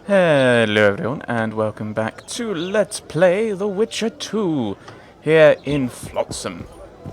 Hello everyone, and welcome back to Let's Play The Witcher 2, here in Flotsam.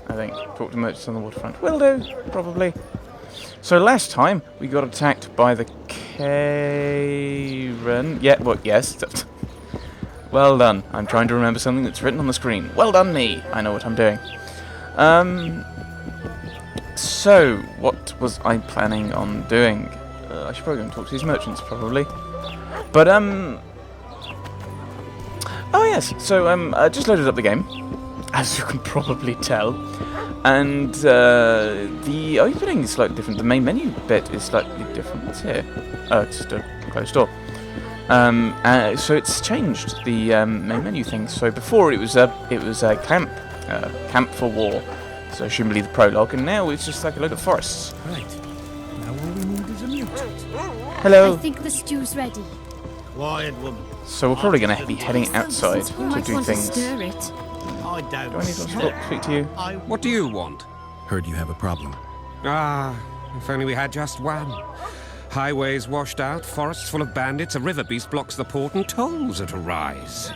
I think. Talk to merchants on the waterfront. Will do, probably. So last time, we got attacked by the kayran. Yeah, well, yes. Well done. I'm trying to remember something that's written on the screen. Well done me! I know what I'm doing. So, what was I planning on doing? I should probably go and talk to these merchants, probably. But, oh yes, so, I just loaded up the game, as you can probably tell, and, the opening is slightly different. The main menu bit is slightly different. It's here. Oh, it's just a closed door. So it's changed, the, main menu thing. So before it was a camp for war, so presumably the prologue, and now it's just like a load of forests. Right. Now all we need is a mutant. Hello. I think the stew's ready. Quiet woman. So we're probably going to be heading outside You to might do want things. to stir it. I don't. Do I need to speak to you? What do you want? Heard you have a problem. Ah, if only we had just one. Highways washed out, forests full of bandits, a river beast blocks the port, and tolls at a rise.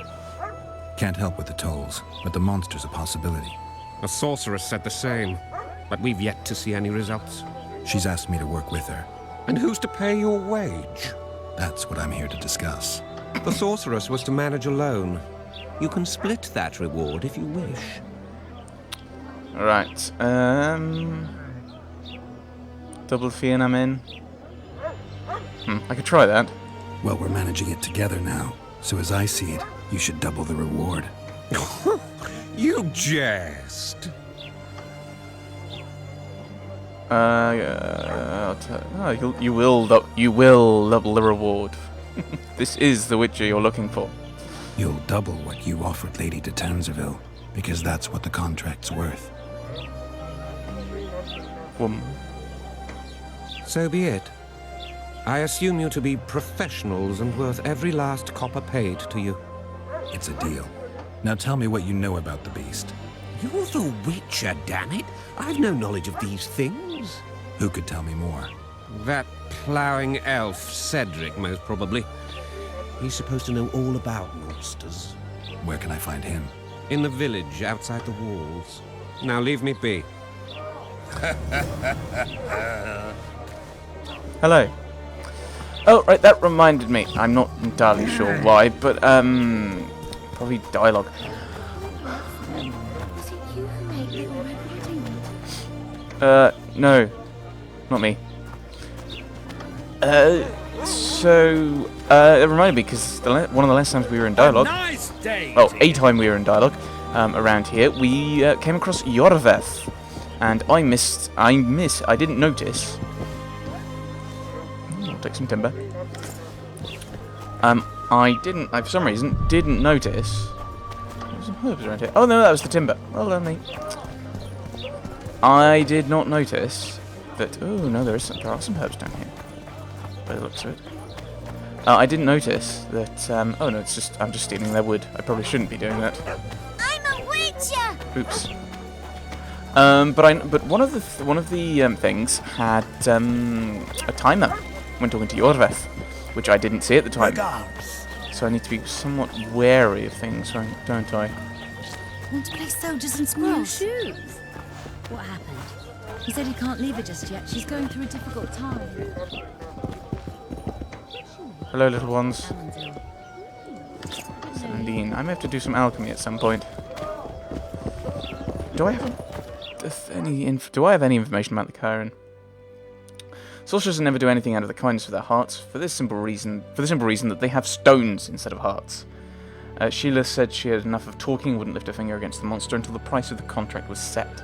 Can't help with the tolls, but the monster's a possibility. A sorceress said the same, but we've yet to see any results. She's asked me to work with her. And who's to pay your wage? That's what I'm here to discuss. The sorceress was to manage alone. You can split that reward if you wish. Right, double fee and I'm in. I could try that. Well, we're managing it together now, so as I see it, you should double the reward. You jest. You will double the reward. This is the Witcher you're looking for. You'll double what you offered Lady de Townsville, because that's what the contract's worth. So be it. I assume you to be professionals and worth every last copper paid to you. It's a deal. Now tell me what you know about the beast. You're the Witcher, damn it! I've no knowledge of these things. Who could tell me more? That ploughing elf, Cedric, most probably. He's supposed to know all about monsters. Where can I find him? In the village, outside the walls. Now leave me be. Hello. Oh, right, that reminded me. I'm not entirely sure why, but, probably dialogue. Was it you who made Little Red Riding? No. Not me. It reminded me, because one of the last times we were in dialogue... Nice day. Well, a time we were in dialogue, around here, we, came across Yorveth. And I didn't notice... I'll take some timber. I for some reason, didn't notice... There's some herbs around here. Oh no, that was the timber. Well done, me. I did not notice that... Oh no, there are some herbs down here. By the looks of it. I didn't notice that... oh no, I'm just stealing their wood. I probably shouldn't be doing that. I'm a witcher! Oops. But one of the things had a timer when talking to Yorveth, which I didn't see at the time. So I need to be somewhat wary of things, don't I? Want to play soldiers and squirrels? Shoes? What happened? He said he can't leave her just yet. She's going through a difficult time. Hello, little ones. 17. I may have to do some alchemy at some point. Do I have any information about the kayran? Sorcerers never do anything out of the kindness of their hearts, for the simple reason that they have stones instead of hearts. Sheila said she had enough of talking, wouldn't lift a finger against the monster until the price of the contract was set.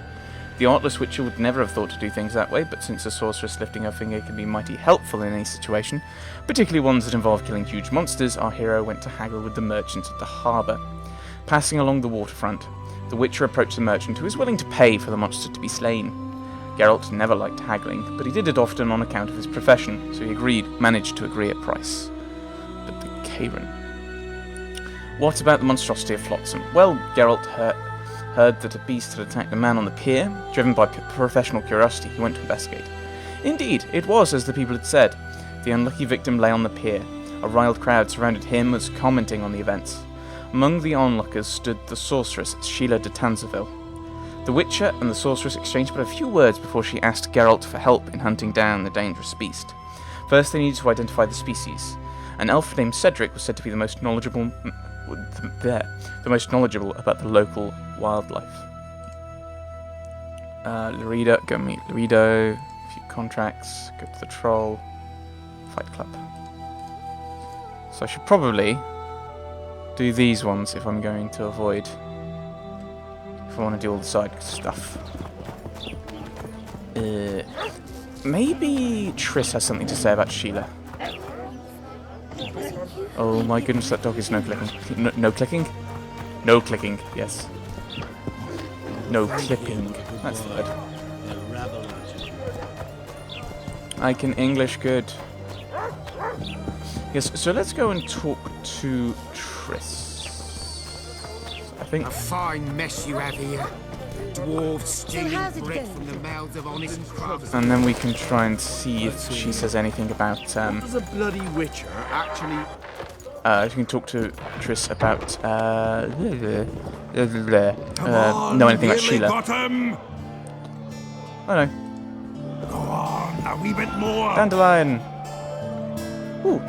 The artless Witcher would never have thought to do things that way, but since a sorceress lifting her finger can be mighty helpful in any situation, particularly ones that involve killing huge monsters, our hero went to haggle with the merchants at the harbour. Passing along the waterfront, the Witcher approached the merchant, who was willing to pay for the monster to be slain. Geralt never liked haggling, but he did it often on account of his profession, so he managed to agree a price. But the kayran. What about the monstrosity of Flotsam? Well, Geralt heard that a beast had attacked a man on the pier. Driven by professional curiosity, he went to investigate. Indeed, it was as the people had said. The unlucky victim lay on the pier. A riled crowd surrounded him, was commenting on the events. Among the onlookers stood the sorceress Sheila de Tanzerville. The Witcher and the sorceress exchanged but a few words before she asked Geralt for help in hunting down the dangerous beast. First, they needed to identify the species. An elf named Cedric was said to be the most knowledgeable about the local wildlife. Larida, go meet Larido. A few contracts. Go to the troll. Fight club. So I should probably do these ones if I'm going to avoid. If I want to do all the side stuff. Maybe Triss has something to say about Sheila. Oh my goodness, that dog is no clicking. No clicking? No clicking, yes. No clipping. That's the word. I can English good. Yes, so let's go and talk to Triss. I think... A fine mess you have here. Dwarves stealing how's it bread going? from the mouths of honest craftsmen. And then we can try and see if she says anything about, Does a bloody witcher actually... you can talk to Triss about, know anything about Sheila. Bottom! Oh no. Go on, a wee bit more! Dandelion! Ooh.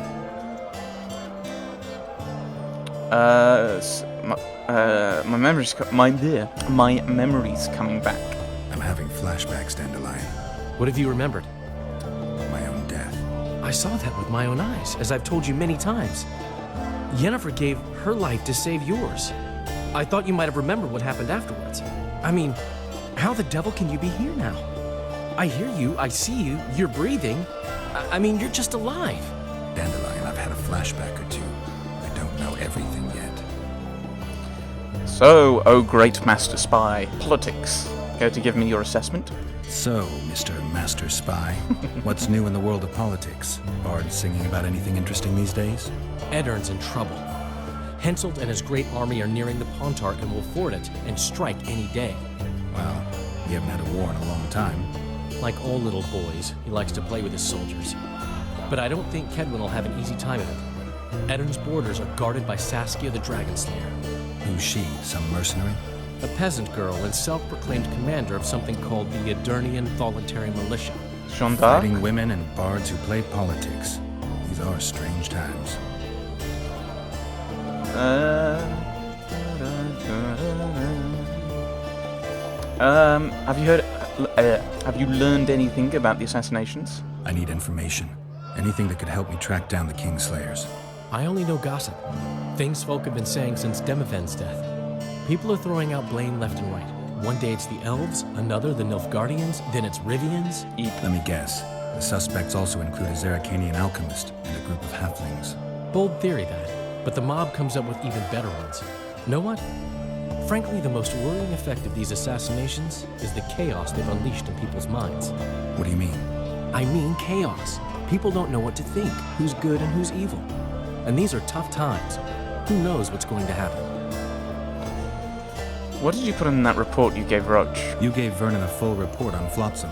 My memory's my memory's coming back. I'm having flashbacks, Dandelion. What have you remembered? My own death. I saw that with my own eyes, as I've told you many times. Yennefer gave her life to save yours. I thought you might have remembered what happened afterwards. I mean, how the devil can you be here now? I hear you, I see you, you're breathing. I mean, you're just alive. Dandelion, I've had a flashback or two. I don't know everything yet. So, oh great master spy, politics. Care to give me your assessment? So, Mr. Master Spy, what's new in the world of politics? Bards singing about anything interesting these days? Eddern's in trouble. Henselt and his great army are nearing the Pontark and will ford it and strike any day. Well, we haven't had a war in a long time. Like all little boys, he likes to play with his soldiers. But I don't think Kedwin will have an easy time of it. Eddern's borders are guarded by Saskia the Dragon Slayer. Who's she? Some mercenary? A peasant girl and self-proclaimed commander of something called the Edirnian Voluntary Militia. Jeanne d'Arc? Fighting women and bards who play politics. These are strange times. Have you learned anything about the assassinations? I need information. Anything that could help me track down the Kingslayers. I only know gossip. Things folk have been saying since Demiven's death. People are throwing out blame left and right. One day it's the elves, another the Nilfgaardians, then it's Rivians. Let me guess. The suspects also include a Zerrikanian alchemist and a group of halflings. Bold theory, that. But the mob comes up with even better ones. Know what? Frankly, the most worrying effect of these assassinations is the chaos they've unleashed in people's minds. What do you mean? I mean chaos. People don't know what to think, who's good and who's evil. And these are tough times. Who knows what's going to happen? What did you put in that report you gave Roach? You gave Vernon a full report on Flotsam.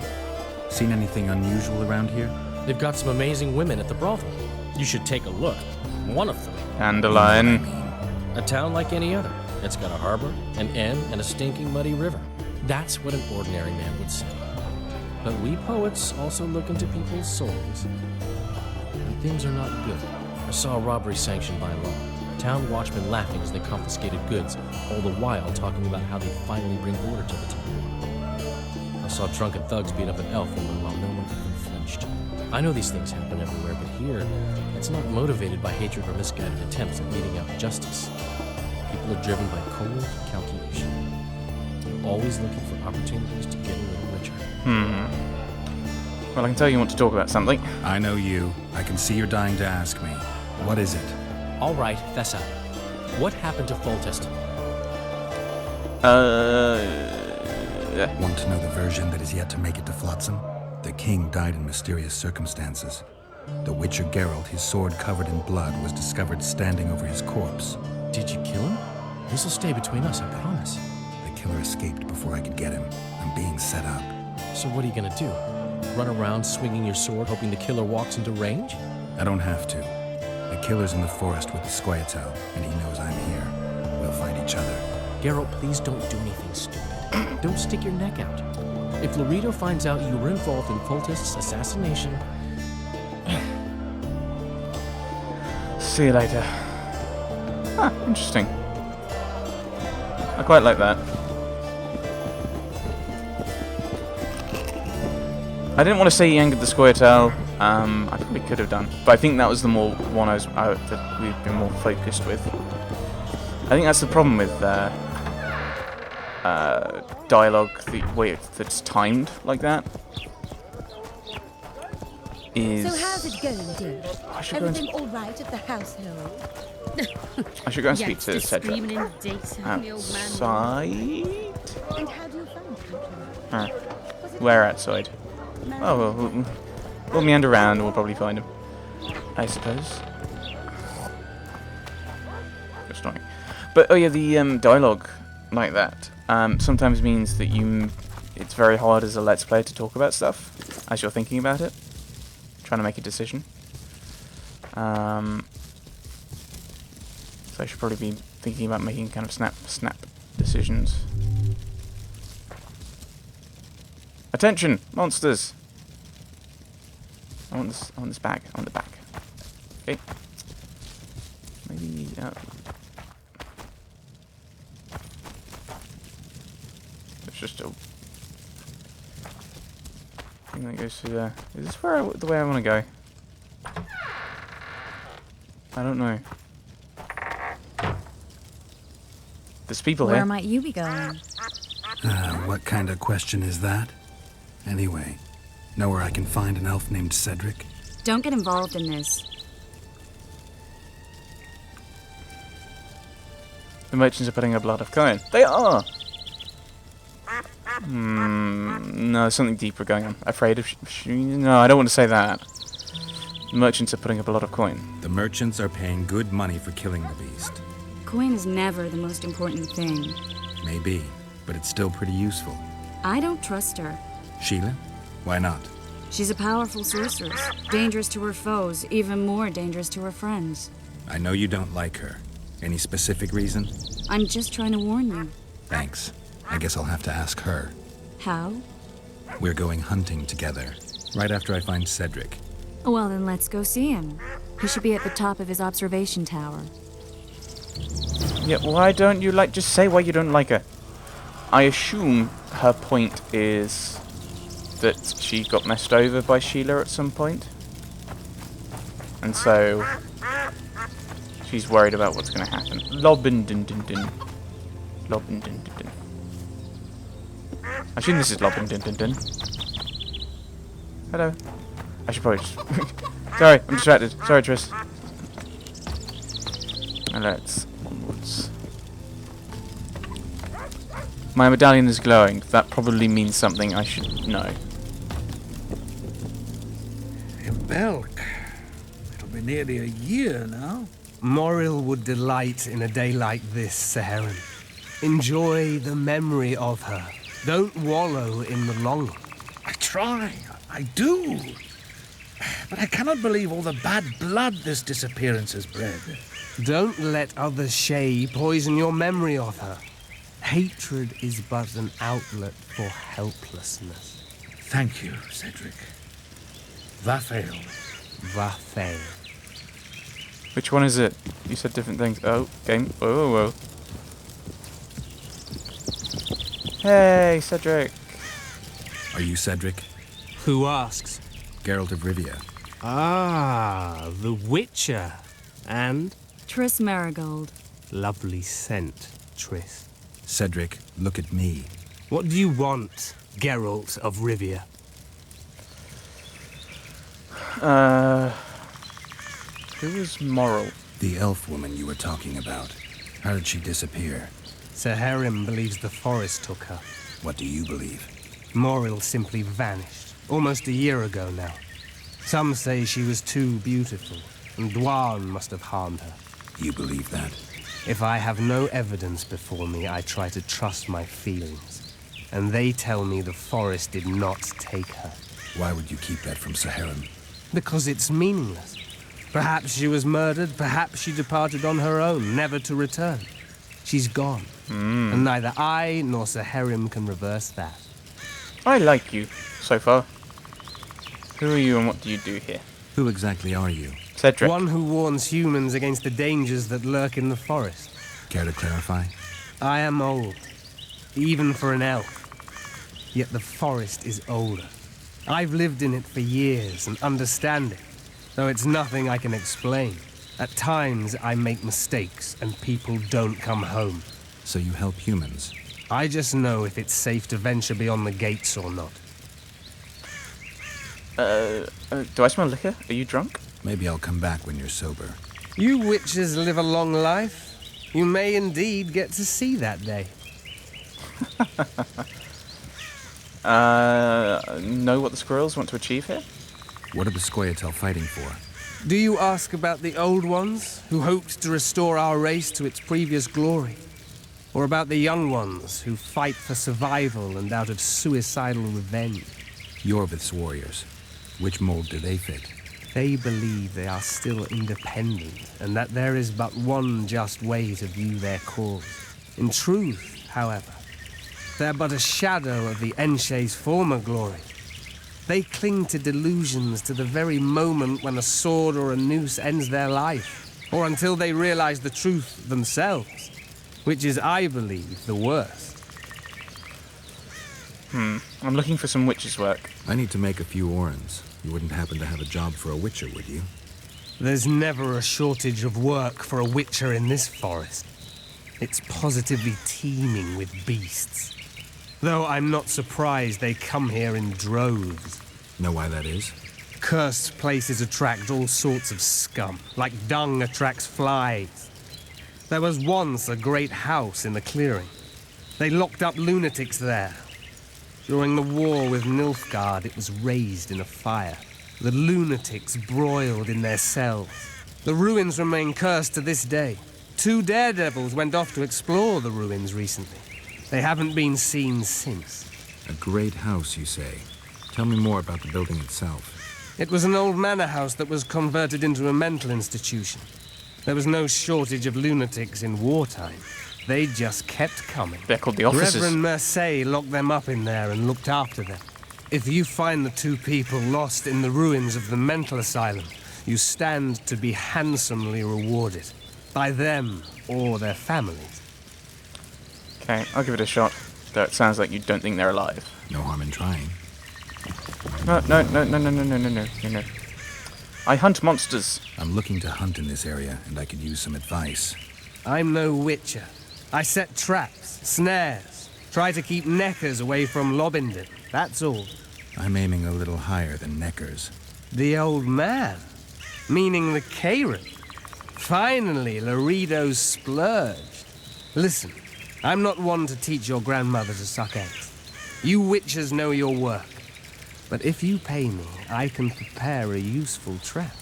Seen anything unusual around here? They've got some amazing women at the brothel. You should take a look. One of them. Dandelion. A town like any other. It's got a harbor, an inn, and a stinking muddy river. That's what an ordinary man would say. But we poets also look into people's souls. And things are not good. I saw a robbery sanctioned by law. Town watchmen laughing as they confiscated goods, all the while talking about how they'd finally bring order to the town. I saw drunken thugs beat up an elf woman while no one even flinched. I know these things happen everywhere, but here, it's not motivated by hatred or misguided attempts at meting out justice. People are driven by cold calculation. They're always looking for opportunities to get a little richer. Well, I can tell you want to talk about something. I know you. I can see you're dying to ask me. What is it? All right, fess up. What happened to Foltest? Want to know the version that is yet to make it to Flotsam? The king died in mysterious circumstances. The Witcher Geralt, his sword covered in blood, was discovered standing over his corpse. Did you kill him? This'll stay between us, I promise. The killer escaped before I could get him. I'm being set up. So what are you gonna do? Run around swinging your sword hoping the killer walks into range? I don't have to. The killer's in the forest with the Scoia'tael, and he knows I'm here. We'll find each other. Geralt, please don't do anything stupid. Don't stick your neck out. If Loredo finds out you were involved in Foltest's assassination... See you later. Ah, interesting. I quite like that. I didn't want to say he angered the Scoia'tael. I probably could have done, but I think that was the more one that we've been more focused with. I think that's the problem with dialogue that's timed like that. Is So how's it going, dear? I should go and Everything all right at the household? I should go and speak to Cedric screaming in daytime, the old man. outside. And how do you find country? Where outside? Oh, well, we'll meander around and we'll probably find him, I suppose. Just annoying. But, oh yeah, the dialogue like that sometimes means that it's very hard as a Let's Player to talk about stuff as you're thinking about it, trying to make a decision. So I should probably be thinking about making kind of snap decisions. Attention, monsters! I want this bag. I want the bag. Okay. Maybe. It's just a thing that goes through there. Is this the way I want to go? I don't know. There's people Where here. might you be going? What kind of question is that? Anyway, know where I can find an elf named Cedric? Don't get involved in this. The merchants are putting a blood of Kayran. They are! No, there's something deeper going on. Afraid of no, I don't want to say that. The merchants are putting up a lot of coin. The merchants are paying good money for killing the beast. Coin is never the most important thing. Maybe, but it's still pretty useful. I don't trust her. Sheila? Why not? She's a powerful sorceress. Dangerous to her foes, even more dangerous to her friends. I know you don't like her. Any specific reason? I'm just trying to warn you. Thanks. I guess I'll have to ask her. How? We're going hunting together, right after I find Cedric. Well, then let's go see him. He should be at the top of his observation tower. Yeah, why don't you just say why you don't like her? I assume her point is that she got messed over by Sheila at some point. And so she's worried about what's going to happen. Lobbin dun dun dun. Lobbin dun dun dun. I assume this is Lobbin dun dun dun. Hello. I should probably just... Sorry, I'm distracted. Sorry, Triss. Now let's onwards. My medallion is glowing. That probably means something I should know. In Belk. It'll be nearly a year now. Moril would delight in a day like this, Saharan. Enjoy the memory of her. Don't wallow in the longing. I try. I do. But I cannot believe all the bad blood this disappearance has bred. Don't let others' Shay poison your memory of her. Hatred is but an outlet for helplessness. Thank you, Cedric. Vafail. Vafail. Which one is it? You said different things. Oh, game. Whoa, whoa, whoa. Hey, Cedric. Are you Cedric? Who asks? Geralt of Rivia. Ah, the Witcher. And Triss Marigold. lovely scent, Triss. Cedric, look at me. What do you want, Geralt of Rivia? Who is Moral? The elf woman you were talking about. How did she disappear? Saharim believes the forest took her. What do you believe? Moril simply vanished, almost a year ago now. Some say she was too beautiful, and Dwan must have harmed her. You believe that? If I have no evidence before me, I try to trust my feelings. And they tell me the forest did not take her. Why would you keep that from Saharim? Because it's meaningless. Perhaps she was murdered, perhaps she departed on her own, never to return. She's gone, and neither I nor Sir Herim can reverse that. I like you, so far. Who are you and what do you do here? Who exactly are you? Cedric. One who warns humans against the dangers that lurk in the forest. Care to clarify? I am old, even for an elf. Yet the forest is older. I've lived in it for years and understand it, though it's nothing I can explain. At times, I make mistakes and people don't come home. So you help humans? I just know if it's safe to venture beyond the gates or not. Do I smell liquor? Are you drunk? Maybe I'll come back when you're sober. You witches live a long life. You may indeed get to see that day. Know what the squirrels want to achieve here? What are the Scoia'tael fighting for? Do you ask about the old ones, who hoped to restore our race to its previous glory? Or about the young ones, who fight for survival and out of suicidal revenge? Yorvith's warriors. Which mold do they fit? They believe they are still independent, and that there is but one just way to view their cause. In truth, however, they're but a shadow of the Enshe's former glory. They cling to delusions to the very moment when a sword or a noose ends their life, or until they realize the truth themselves, which is, I believe, the worst. I'm looking for some witch's work. I need to make a few orans. You wouldn't happen to have a job for a witcher, would you? There's never a shortage of work for a witcher in this forest. It's positively teeming with beasts. Though I'm not surprised they come here in droves. Know why that is? Cursed places attract all sorts of scum, like dung attracts flies. There was once a great house in the clearing. They locked up lunatics there. During the war with Nilfgaard, it was raised in a fire. The lunatics broiled in their cells. The ruins remain cursed to this day. 2 daredevils went off to explore the ruins recently. They haven't been seen since. A great house, you say. Tell me more about the building itself. It was an old manor house that was converted into a mental institution. There was no shortage of lunatics in wartime. They just kept coming. They're called the officers. Reverend Mercey locked them up in there and looked after them. If you find the 2 people lost in the ruins of the mental asylum, you stand to be handsomely rewarded. By them or their families. Okay, I'll give it a shot. Though it sounds like you don't think they're alive. No harm in trying. No. I hunt monsters. I'm looking to hunt in this area, and I could use some advice. I'm no witcher. I set traps, snares, try to keep neckers away from Lobinden. That's all. I'm aiming a little higher than Neckers. The old man? Meaning the kayran? Finally, Laredo's splurged. Listen, I'm not one to teach your grandmother to suck eggs. You witchers know your work. But if you pay me, I can prepare a useful trap.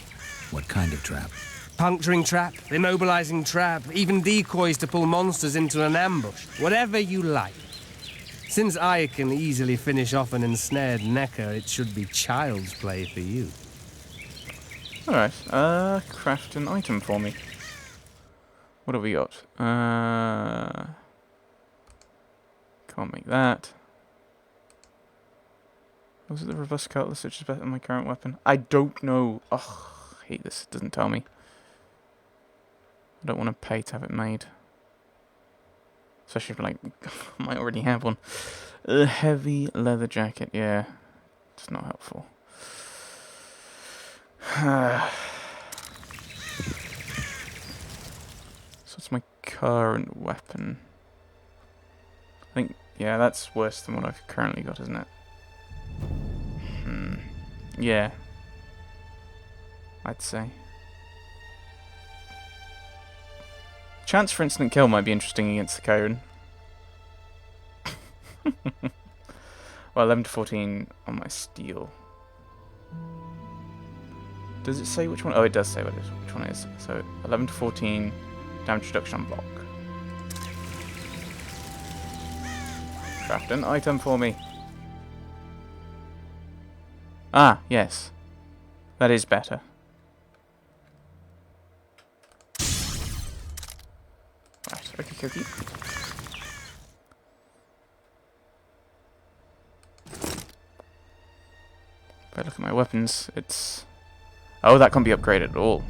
What kind of trap? Puncturing trap, immobilizing trap, even decoys to pull monsters into an ambush. Whatever you like. Since I can easily finish off an ensnared necker, it should be child's play for you. Alright, craft an item for me. What have we got? Can't make that. Was it the reverse cutlass which is better than my current weapon? I don't know. Ugh, I hate this. It doesn't tell me. I don't want to pay to have it made. Especially if, like, I might already have one. A heavy leather jacket, yeah. It's not helpful. So it's my current weapon. I think, yeah, that's worse than what I've currently got, isn't it? Yeah. I'd say. Chance for instant kill might be interesting against the kayran. Well, 11 to 14 on my steel. Does it say which one? Oh, it does say which one it is. So 11 to 14 damage reduction on block. Craft an item for me. Ah, yes. That is better. Right, okay, okay. If I look at my weapons, it's... Oh, that can't be upgraded at all.